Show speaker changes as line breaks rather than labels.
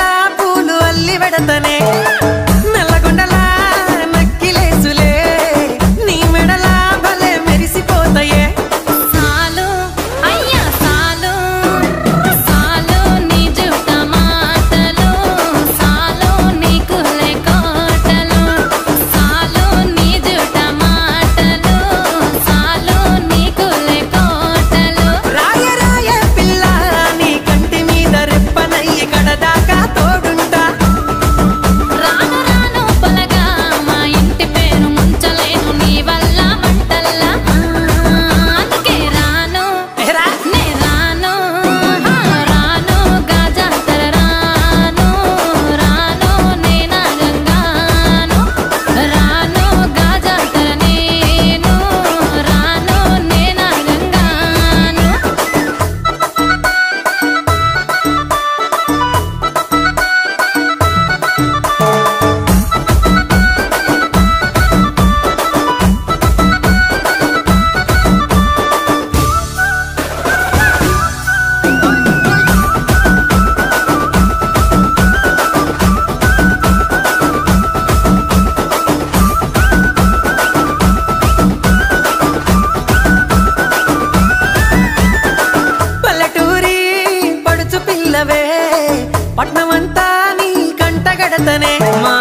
గుండెలా పూలు అల్లి వెడతనే నల్లగొండలా నక్కిలేసులే నీ మెడలా భలే మెరిసిపోతాయే
సాలు అయ్యా సాలు సాలు నీ జుట్ట మాటలు సాలు నీకు లేకోటలు సాలు నీ జుట్ట మాటలు సాలు నీకు లేకోటలు
రాయ రాయ పిల్ల నీ కంటి మీద రెప్పనయ్యి కడదాకా తోడుంటా
రాను రాను పొలగా మా ఇంటి పేరు ముంచలేను నీ వల్ల మంటల్లా అందుకే రాను
ఏరా
నే రాను రాను గాజాతర రాను రాను నే నాగంగాను రాను గాజాతర నేను రాను నే నాగంగాను
పల్లెటూరి పడుచు పిల్లవే పట్నమంతా నీ కంటగడతనే మా